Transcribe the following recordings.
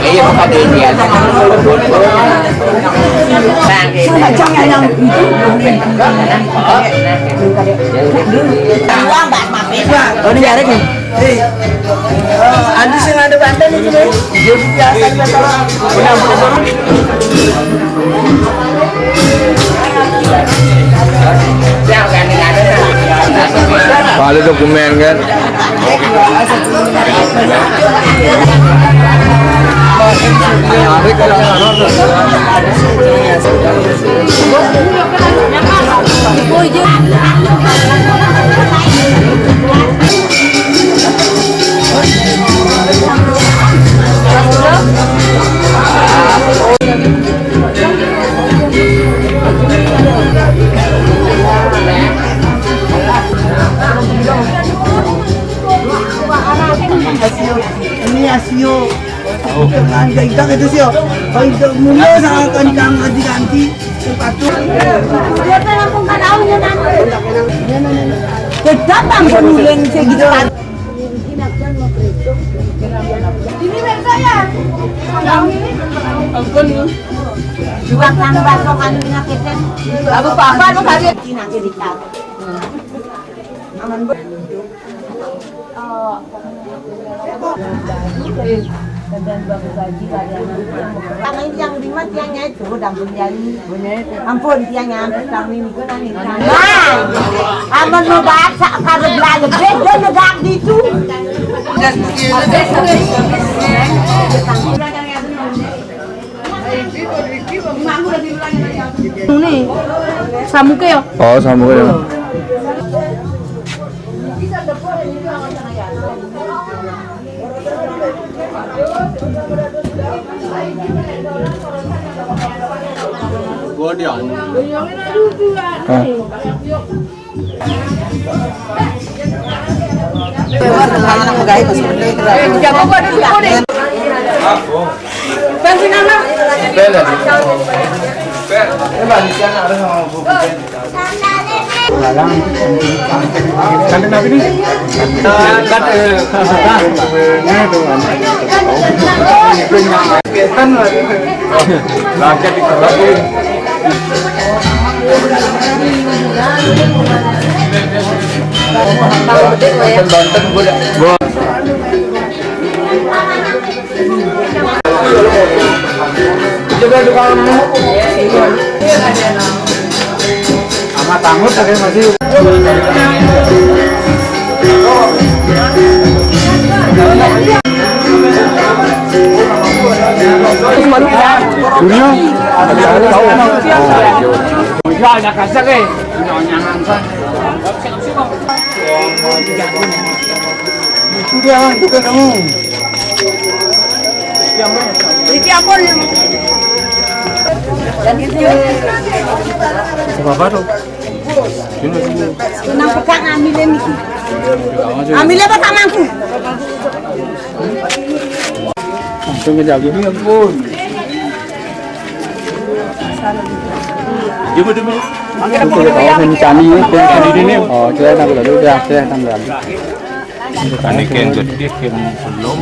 Iya, bukan dia. Trong nhà nhau ở đây nhà đấy kì anh xin ada banten itu deh jadi biasa ada dokumen kan. Ini asio. Dengan gaigang itu sih. Kalau itu mulai sangat kang ganti sepatu. Dia langsung kan awalnya nanti. Tetap bang nuling segitu kan. Ini mereka ya. Dua kan basokan ngaketan. Abu papa lu kali nanti dikau. Aman bu. Dan bagus gaji kalian yang lima tiangnya itu dampun jali ampun tiangnya kami itu nanti aman mau baca kalau belajar beda negak gitu ini samuke ya Oh, samuke ya. Kantin apa ini? Sama tangut tapi masih apa tuh? Nang pegang amile miki. Amile apa tanganku? Langsung ke jauh ini ampun. Jemput dulu. Ini cani ini. Oh, saya tak boleh udah saya tambah. Ini kan jadi kan belum.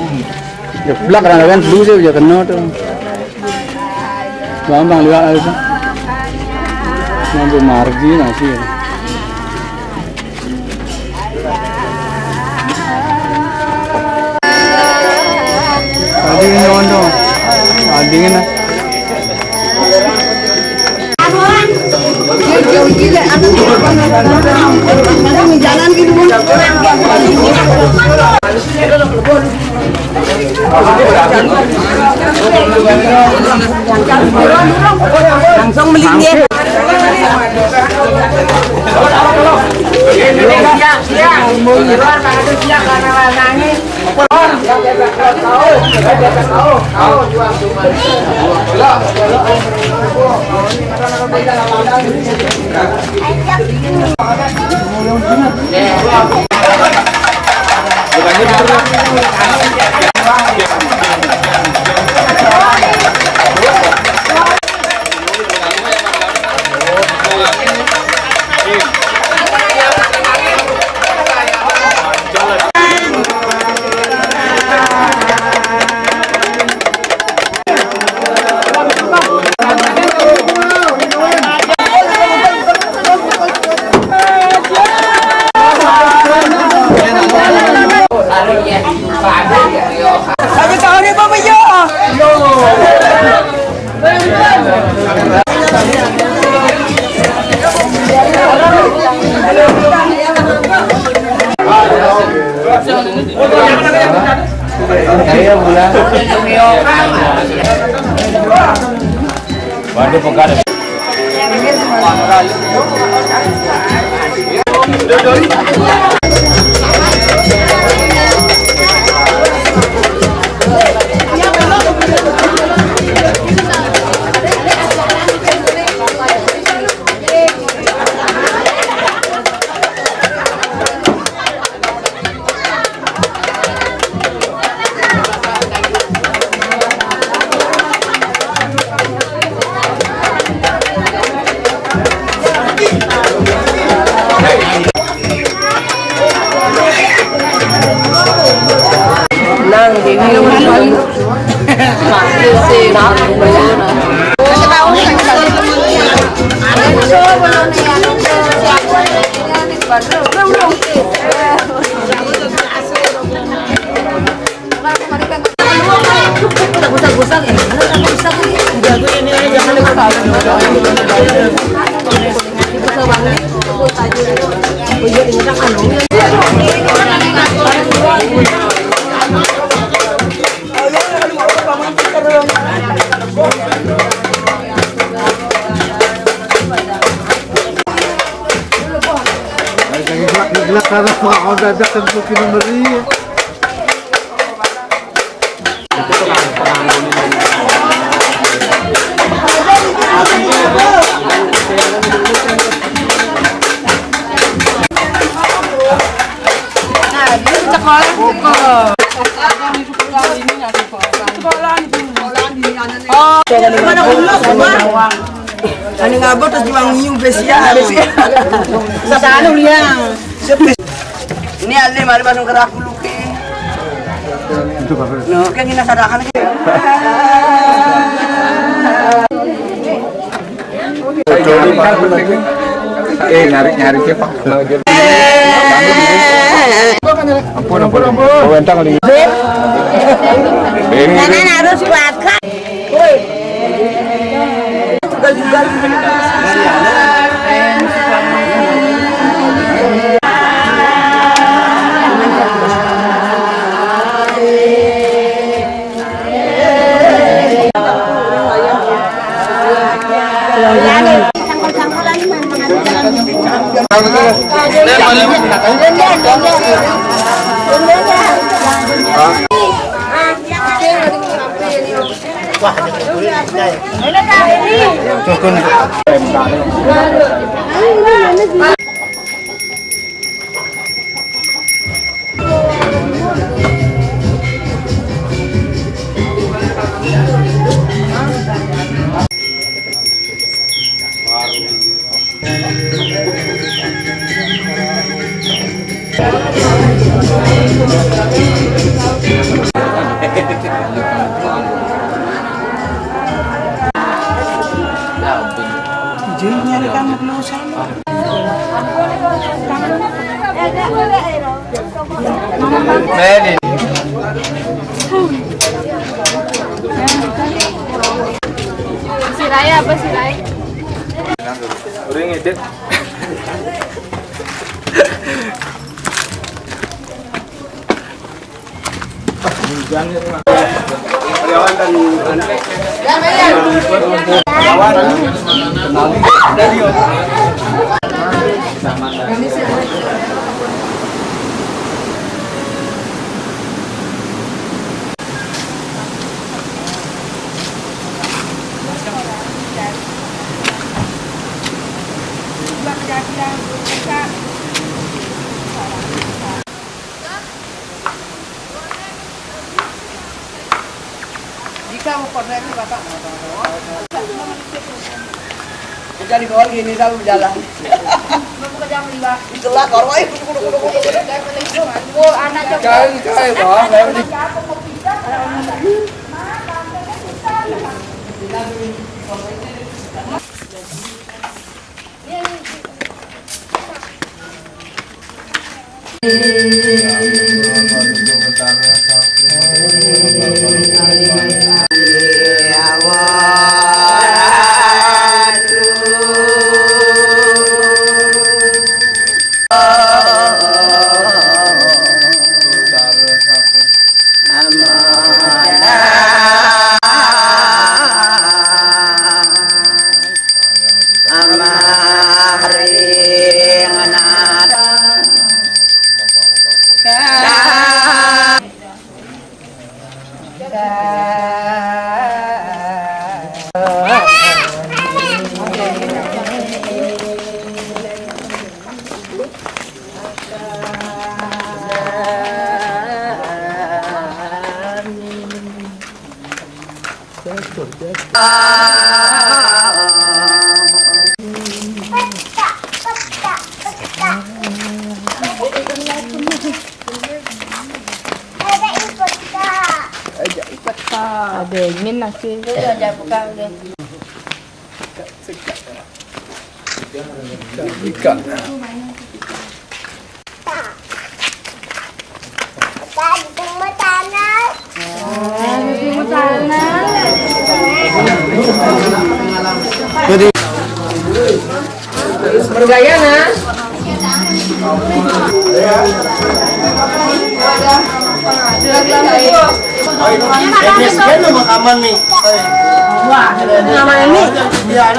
Ya belak kan dulu sih ya kena tuh. Bang lihat itu. Mampu margi nasi. Tadi ini ondo. Tadi ini. Jalan gitu. Langsung melingkir. Waduh pekan. Gelak karena mau dadak tentu kini meri. Ani ngabot terus juang nyium besia. Sadano liang. Ini ali mari pasang kerak dulu ke. No, kan kita sadakan ke. Nyari ke Pak. Ampun. Wentang lagi. Karena harus kuatkan. Juga. Si Raya apa si Raya? Udah ngedit. Jadi kau gini selalu jalan. Itulah kau Anak Ada ingin nasi itu ada buka udah. Bergaya nah. Sekian nama kaman nih. Wah, nama ini. Ya,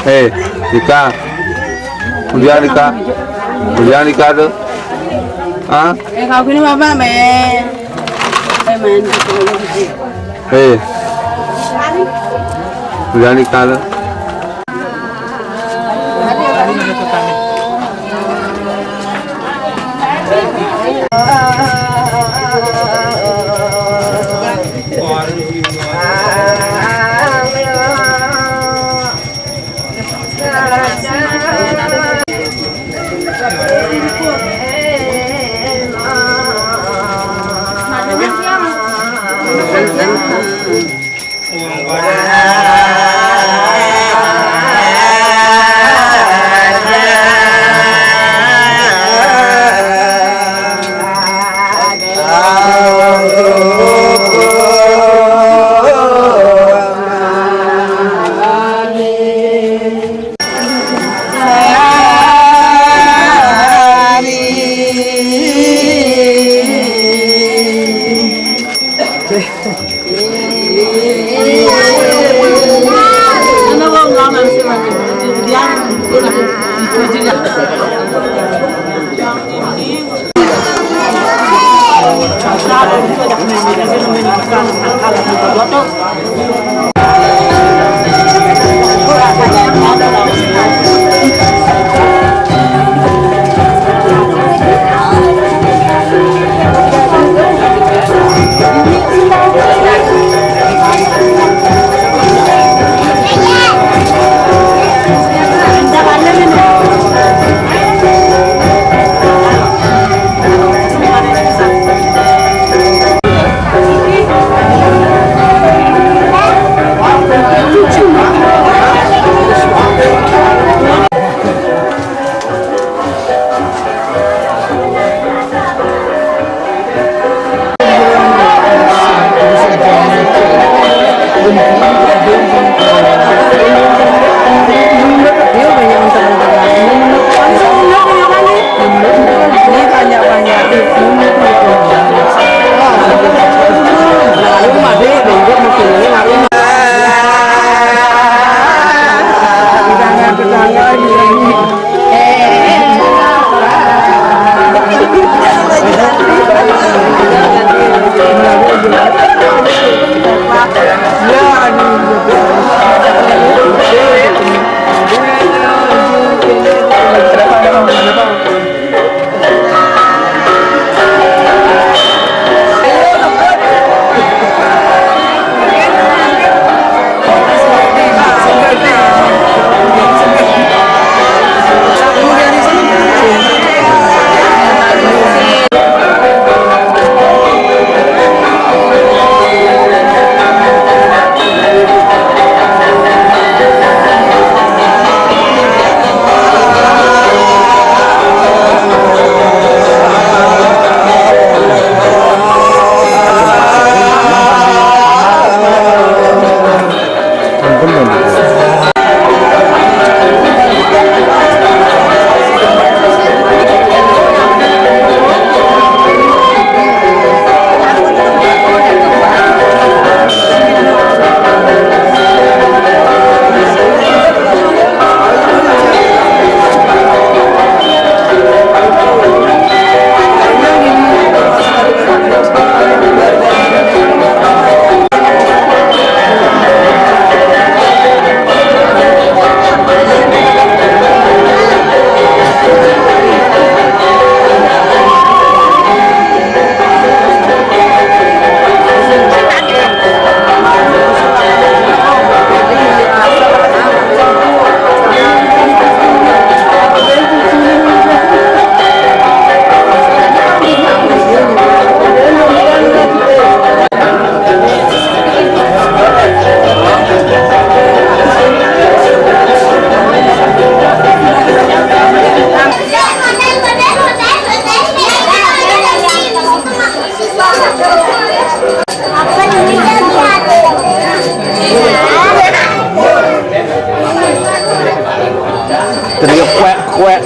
Hei, Rika, kuliah Rika tuh, ah? kau ini apa main gitu. Hei, kuliah Rika tuh. Jadi kuek kuek.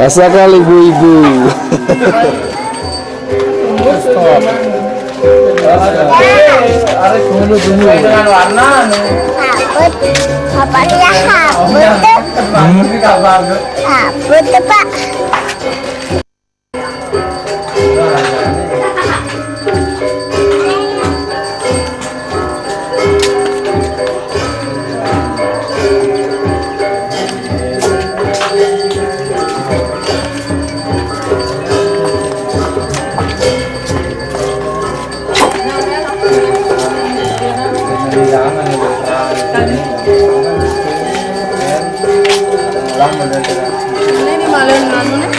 Rasakan ibu-ibu. Apa dia haput Pak. Ini malah nanu nih.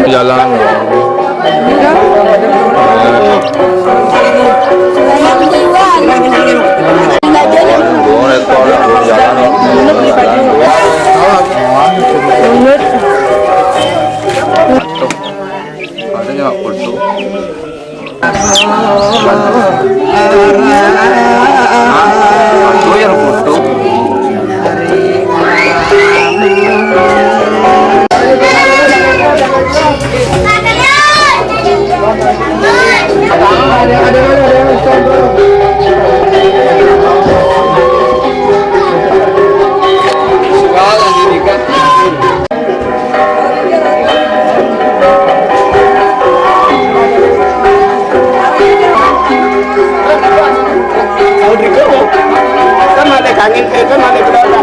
Jalan. Adanya pulsu. Yang foto. angin itu nanti berada.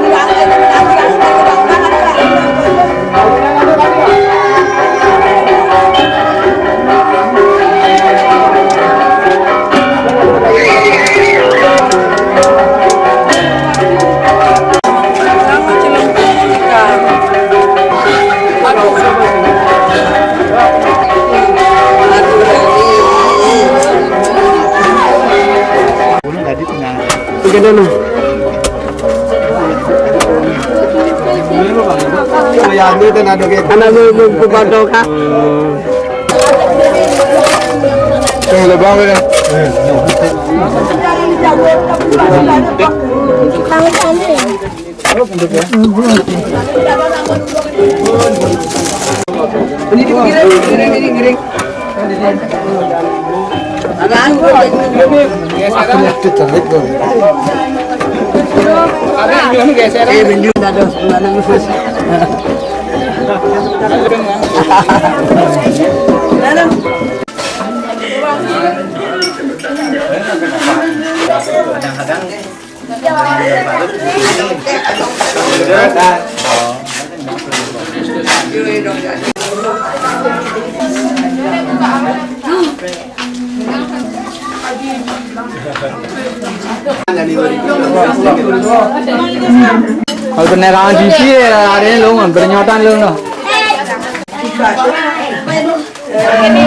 Dulu. Ya, ini kan ada kayak anak berbado kah? Lebang kan? Ini giring. Kalau penerangan di sini ada yang long, bernyotan long no. Ini